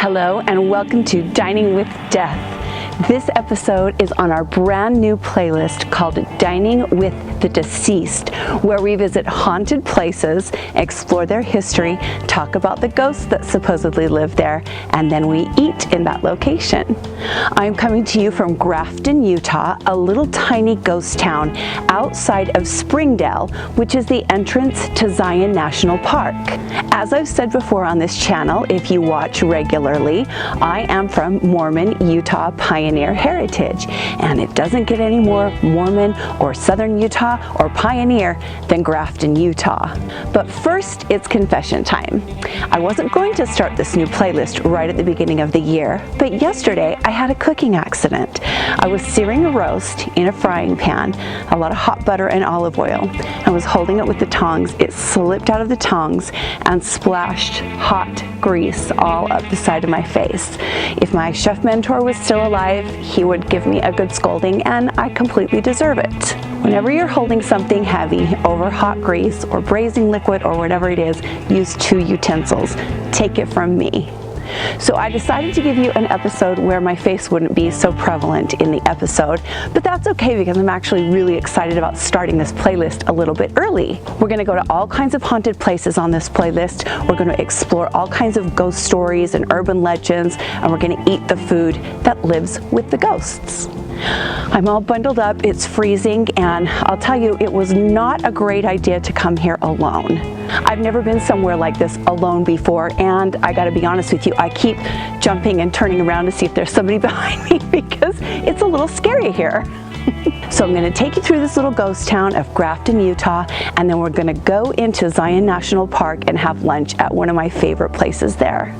Hello and welcome to Dining with Death. This episode is on our brand new playlist called Dining with the Deceased, where we visit haunted places, explore their history, talk about the ghosts that supposedly live there, and then we eat in that location. I'm coming to you from Grafton, Utah, a little tiny ghost town outside of Springdale, which is the entrance to Zion National Park. As I've said before on this channel, if you watch regularly, I am from Mormon, Utah pioneer heritage, and it doesn't get any more Mormon or Southern Utah or pioneer than Grafton, Utah. But first, it's confession time. I wasn't going to start this new playlist right at the beginning of the year, but yesterday I had a cooking accident. I was searing a roast in a frying pan, a lot of hot butter and olive oil. I was holding it with the tongs. It slipped out of the tongs and splashed hot grease all up the side of my face. If my chef mentor was still alive, he would give me a good scolding, and I completely deserve it. Whenever you're holding something heavy over hot grease or braising liquid or whatever it is, use 2 utensils. Take it from me. So I decided to give you an episode where my face wouldn't be so prevalent in the episode, but that's okay because I'm actually really excited about starting this playlist a little bit early. We're going to go to all kinds of haunted places on this playlist. We're going to explore all kinds of ghost stories and urban legends, and we're going to eat the food that lives with the ghosts. I'm all bundled up, it's freezing, and I'll tell you, it was not a great idea to come here alone. I've never been somewhere like this alone before, and I gotta be honest with you, I keep jumping and turning around to see if there's somebody behind me because it's a little scary here. So I'm going to take you through this little ghost town of Grafton, Utah, and then we're going to go into Zion National Park and have lunch at one of my favorite places there.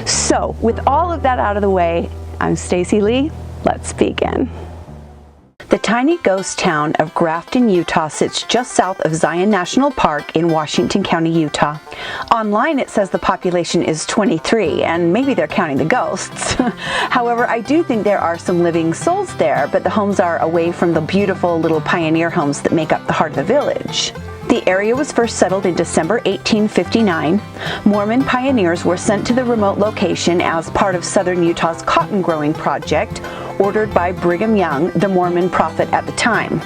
So with all of that out of the way, I'm Stacy Lee. Let's begin. The tiny ghost town of Grafton, Utah sits just south of Zion National Park in Washington County, Utah. Online it says the population is 23, and maybe they're counting the ghosts. However, I do think there are some living souls there, but the homes are away from the beautiful little pioneer homes that make up the heart of the village. The area was first settled in December 1859. Mormon pioneers were sent to the remote location as part of southern Utah's cotton growing project, ordered by Brigham Young, the Mormon prophet at the time.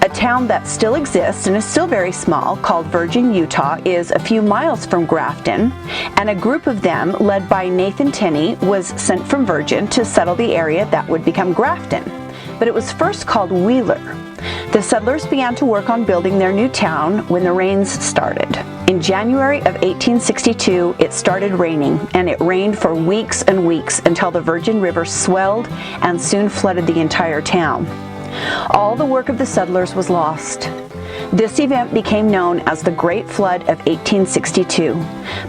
A town that still exists and is still very small, called Virgin, Utah, is a few miles from Grafton, and a group of them, led by Nathan Tenney, was sent from Virgin to settle the area that would become Grafton. But it was first called Wheeler. The settlers began to work on building their new town when the rains started. In January of 1862, it started raining, and it rained for weeks and weeks until the Virgin River swelled and soon flooded the entire town. All the work of the settlers was lost. This event became known as the Great Flood of 1862.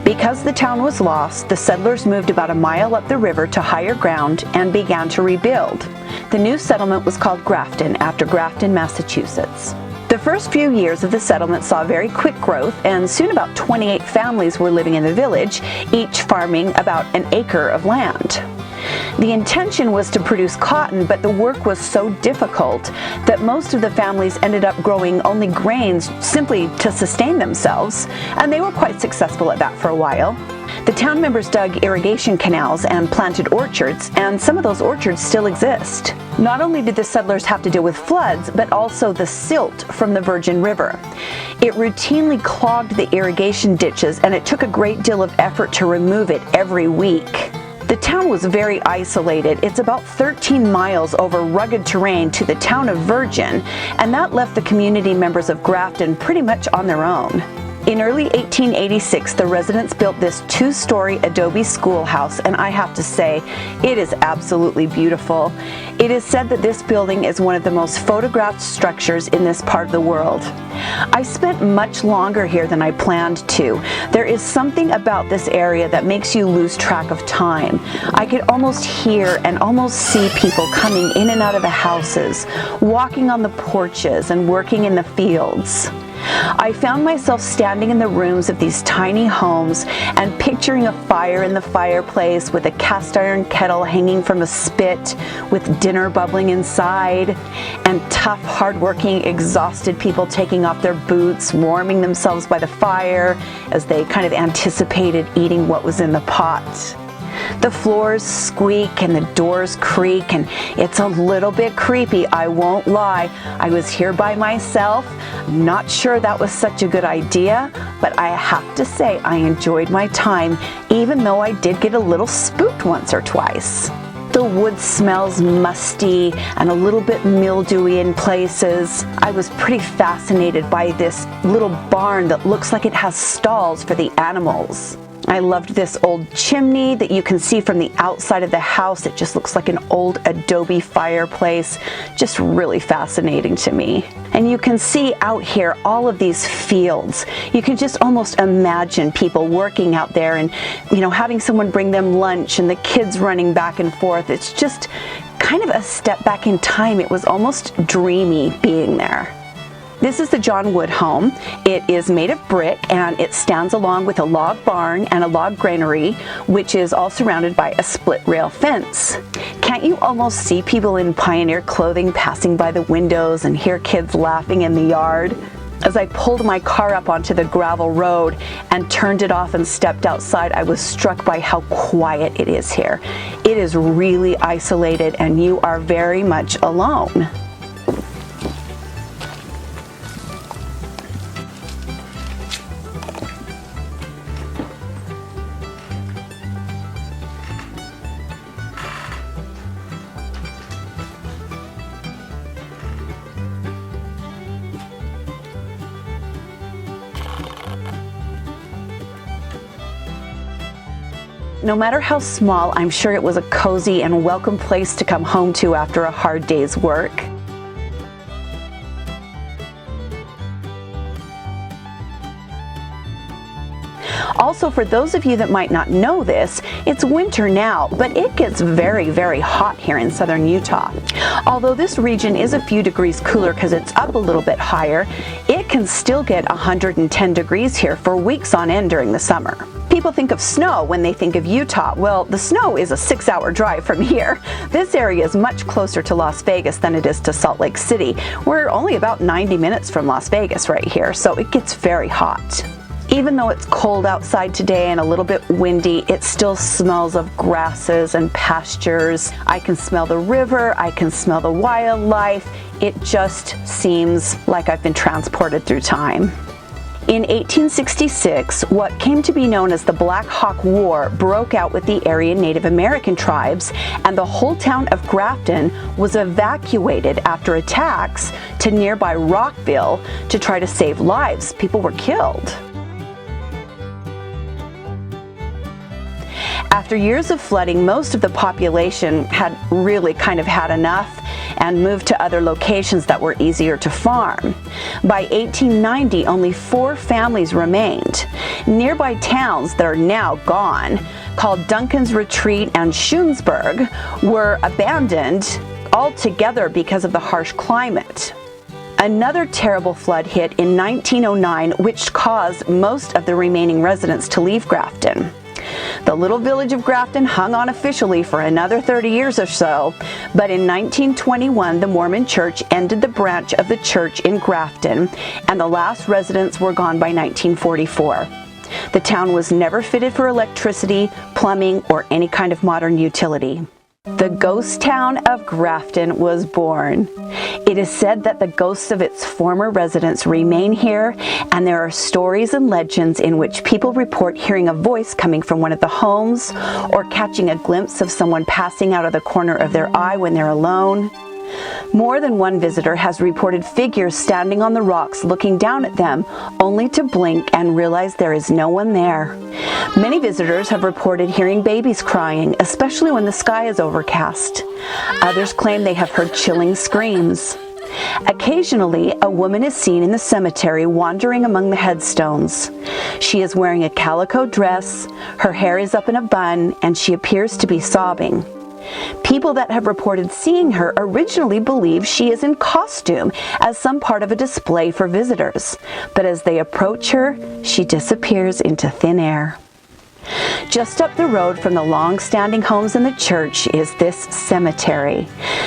Because the town was lost, the settlers moved about a mile up the river to higher ground and began to rebuild. The new settlement was called Grafton, after Grafton, Massachusetts. The first few years of the settlement saw very quick growth, and soon about 28 families were living in the village, each farming about an acre of land. The intention was to produce cotton, but the work was so difficult that most of the families ended up growing only grains simply to sustain themselves, and they were quite successful at that for a while. The town members dug irrigation canals and planted orchards, and some of those orchards still exist. Not only did the settlers have to deal with floods, but also the silt from the Virgin River. It routinely clogged the irrigation ditches, and it took a great deal of effort to remove it every week. The town was very isolated. It's about 13 miles over rugged terrain to the town of Virgin, and that left the community members of Grafton pretty much on their own. In early 1886, the residents built this 2-story adobe schoolhouse, and I have to say, it is absolutely beautiful. It is said that this building is one of the most photographed structures in this part of the world. I spent much longer here than I planned to. There is something about this area that makes you lose track of time. I could almost hear and almost see people coming in and out of the houses, walking on the porches, and working in the fields. I found myself standing in the rooms of these tiny homes and picturing a fire in the fireplace with a cast iron kettle hanging from a spit with dinner bubbling inside, and tough, hardworking, exhausted people taking off their boots, warming themselves by the fire as they kind of anticipated eating what was in the pot. The floors squeak and the doors creak, and it's a little bit creepy, I won't lie. I was here by myself. I'm not sure that was such a good idea, but I have to say I enjoyed my time, even though I did get a little spooked once or twice. The wood smells musty and a little bit mildewy in places. I was pretty fascinated by this little barn that looks like it has stalls for the animals. I loved this old chimney that you can see from the outside of the house. It just looks like an old adobe fireplace. Just really fascinating to me. And you can see out here all of these fields. You can just almost imagine people working out there and, having someone bring them lunch and the kids running back and forth. It's just kind of a step back in time. It was almost dreamy being there. This is the John Wood home. It is made of brick and it stands along with a log barn and a log granary, which is all surrounded by a split rail fence. Can't you almost see people in pioneer clothing passing by the windows and hear kids laughing in the yard? As I pulled my car up onto the gravel road and turned it off and stepped outside, I was struck by how quiet it is here. It is really isolated and you are very much alone. No matter how small, I'm sure it was a cozy and welcome place to come home to after a hard day's work. Also, for those of you that might not know this, it's winter now, but it gets very, very hot here in southern Utah. Although this region is a few degrees cooler because it's up a little bit higher, it can still get 110 degrees here for weeks on end during the summer. People think of snow when they think of Utah. Well, the snow is a 6-hour drive from here. This area is much closer to Las Vegas than it is to Salt Lake City. We're only about 90 minutes from Las Vegas right here, so it gets very hot. Even though it's cold outside today and a little bit windy, it still smells of grasses and pastures. I can smell the river, I can smell the wildlife. It just seems like I've been transported through time. In 1866, what came to be known as the Black Hawk War broke out with the area Native American tribes, and the whole town of Grafton was evacuated after attacks to nearby Rockville to try to save lives. People were killed. After years of flooding, most of the population had really kind of had enough and moved to other locations that were easier to farm. By 1890, only 4 families remained. Nearby towns that are now gone, called Duncan's Retreat and Schuensburg, were abandoned altogether because of the harsh climate. Another terrible flood hit in 1909, which caused most of the remaining residents to leave Grafton. The little village of Grafton hung on officially for another 30 years or so, but in 1921 the Mormon church ended the branch of the church in Grafton, and the last residents were gone by 1944. The town was never fitted for electricity, plumbing, or any kind of modern utility. The ghost town of Grafton was born. It is said that the ghosts of its former residents remain here, and there are stories and legends in which people report hearing a voice coming from one of the homes or catching a glimpse of someone passing out of the corner of their eye when they're alone. More than one visitor has reported figures standing on the rocks looking down at them, only to blink and realize there is no one there. Many visitors have reported hearing babies crying, especially when the sky is overcast. Others claim they have heard chilling screams. Occasionally, a woman is seen in the cemetery wandering among the headstones. She is wearing a calico dress, her hair is up in a bun, and she appears to be sobbing. People that have reported seeing her originally believe she is in costume as some part of a display for visitors, but as they approach her, she disappears into thin air. Just up the road from the long-standing homes in the church is this cemetery.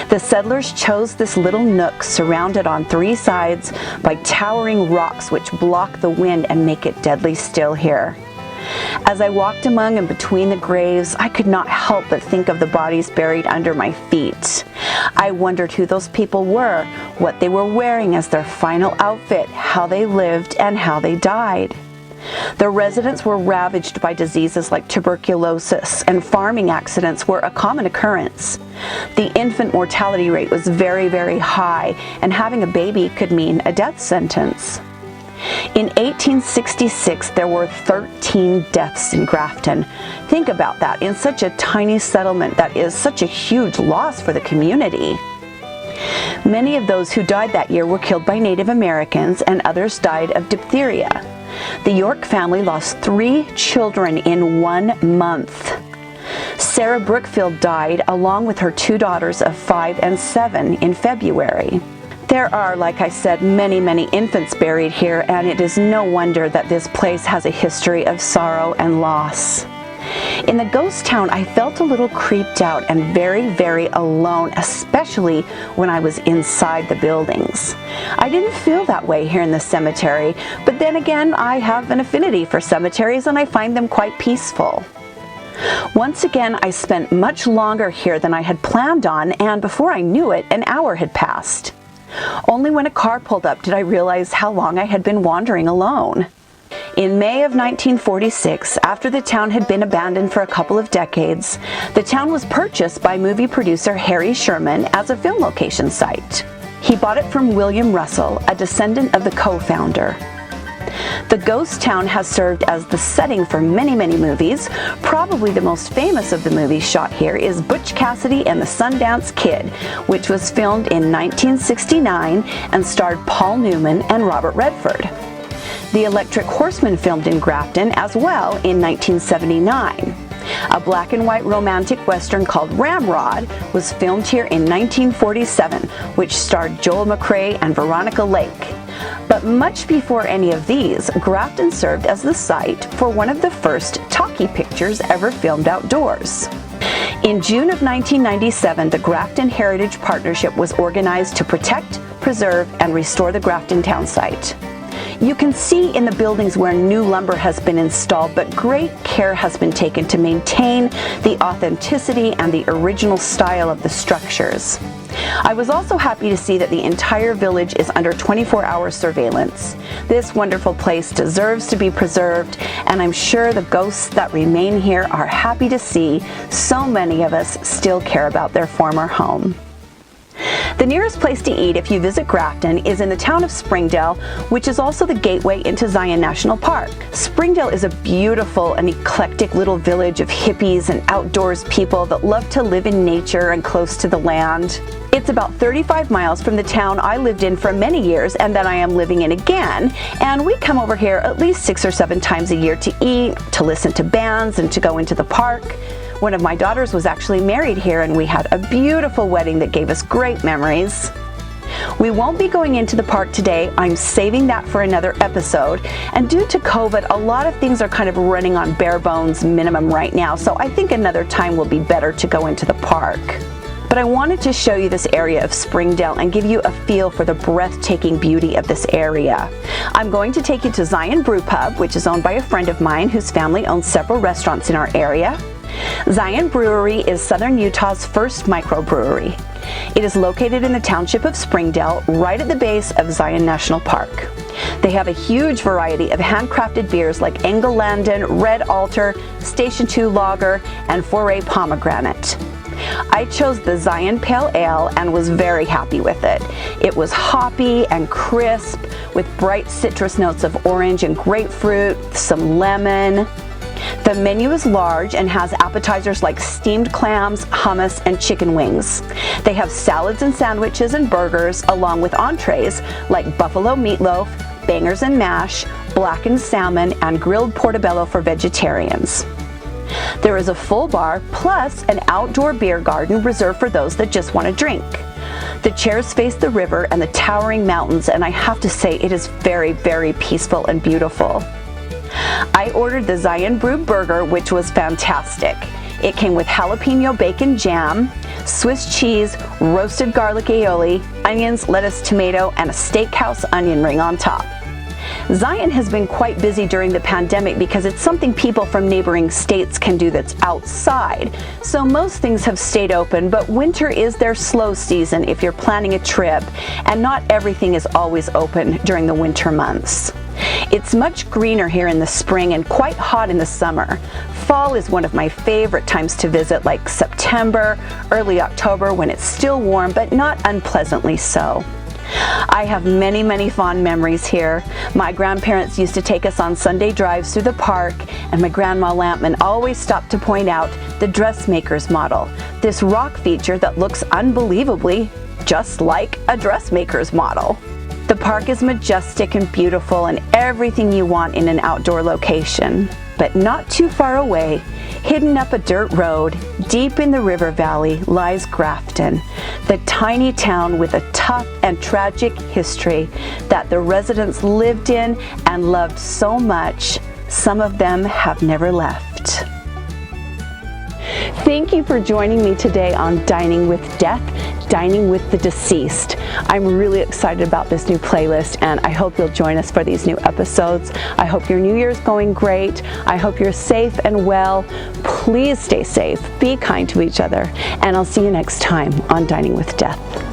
The settlers chose this little nook surrounded on 3 sides by towering rocks which block the wind and make it deadly still here. As I walked among and between the graves, I could not help but think of the bodies buried under my feet. I wondered who those people were, what they were wearing as their final outfit, how they lived, and how they died. The residents were ravaged by diseases like tuberculosis, and farming accidents were a common occurrence. The infant mortality rate was very, very high, and having a baby could mean a death sentence. In 1866, there were 13 deaths in Grafton. Think about that, in such a tiny settlement. That is such a huge loss for the community. Many of those who died that year were killed by Native Americans, and others died of diphtheria. The York family lost 3 children in 1 month. Sarah Brookfield died along with her 2 daughters of 5 and 7 in February. There are, like I said, many, many infants buried here, and it is no wonder that this place has a history of sorrow and loss. In the ghost town, I felt a little creeped out and very, very alone, especially when I was inside the buildings. I didn't feel that way here in the cemetery, but then again, I have an affinity for cemeteries and I find them quite peaceful. Once again, I spent much longer here than I had planned on, and before I knew it, an hour had passed. Only when a car pulled up did I realize how long I had been wandering alone. In May of 1946, after the town had been abandoned for a couple of decades, the town was purchased by movie producer Harry Sherman as a film location site. He bought it from William Russell, a descendant of the co-founder. The ghost town has served as the setting for many, many movies. Probably the most famous of the movies shot here is Butch Cassidy and the Sundance Kid, which was filmed in 1969 and starred Paul Newman and Robert Redford. The Electric Horseman filmed in Grafton as well in 1979. A black and white romantic western called Ramrod was filmed here in 1947, which starred Joel McCrea and Veronica Lake. But much before any of these, Grafton served as the site for one of the first talkie pictures ever filmed outdoors. In June of 1997, the Grafton Heritage Partnership was organized to protect, preserve, and restore the Grafton town site. You can see in the buildings where new lumber has been installed, but great care has been taken to maintain the authenticity and the original style of the structures. I was also happy to see that the entire village is under 24-hour surveillance. This wonderful place deserves to be preserved, and I'm sure the ghosts that remain here are happy to see so many of us still care about their former home. The nearest place to eat if you visit Grafton is in the town of Springdale, which is also the gateway into Zion National Park. Springdale is a beautiful and eclectic little village of hippies and outdoors people that love to live in nature and close to the land. It's about 35 miles from the town I lived in for many years and that I am living in again, and we come over here at least 6 or 7 times a year to eat, to listen to bands, and to go into the park. One of my daughters was actually married here, and we had a beautiful wedding that gave us great memories. We won't be going into the park today. I'm saving that for another episode. And due to COVID, a lot of things are kind of running on bare bones minimum right now, so I think another time will be better to go into the park. But I wanted to show you this area of Springdale and give you a feel for the breathtaking beauty of this area. I'm going to take you to Zion Brew Pub, which is owned by a friend of mine whose family owns several restaurants in our area. Zion Brewery is Southern Utah's first microbrewery. It is located in the township of Springdale, right at the base of Zion National Park. They have a huge variety of handcrafted beers like Engelanden, Red Altar, Station 2 Lager, and Foray Pomegranate. I chose the Zion Pale Ale and was very happy with it. It was hoppy and crisp with bright citrus notes of orange and grapefruit, some lemon. The menu is large and has appetizers like steamed clams, hummus, and chicken wings. They have salads and sandwiches and burgers, along with entrees like buffalo meatloaf, bangers and mash, blackened salmon, and grilled portobello for vegetarians. There is a full bar plus an outdoor beer garden reserved for those that just want to drink. The chairs face the river and the towering mountains, and I have to say it is very, very peaceful and beautiful. I ordered the Zion Brew Burger, which was fantastic. It came with jalapeno bacon jam, Swiss cheese, roasted garlic aioli, onions, lettuce, tomato, and a steakhouse onion ring on top. Zion has been quite busy during the pandemic because it's something people from neighboring states can do that's outside. So most things have stayed open, but winter is their slow season if you're planning a trip, and not everything is always open during the winter months. It's much greener here in the spring and quite hot in the summer. Fall is one of my favorite times to visit, like September, early October, when it's still warm but not unpleasantly so. I have many fond memories here. My grandparents used to take us on Sunday drives through the park, and my grandma Lampman always stopped to point out the dressmaker's model, this rock feature that looks unbelievably just like a dressmaker's model. The park is majestic and beautiful and everything you want in an outdoor location. But not too far away, hidden up a dirt road, deep in the river valley, lies Grafton, the tiny town with a tough and tragic history that the residents lived in and loved so much, some of them have never left. Thank you for joining me today on Dining with Death, Dining with the Deceased. I'm really excited about this new playlist, and I hope you'll join us for these new episodes. I hope your New Year's going great. I hope you're safe and well. Please stay safe, be kind to each other, and I'll see you next time on Dining with Death.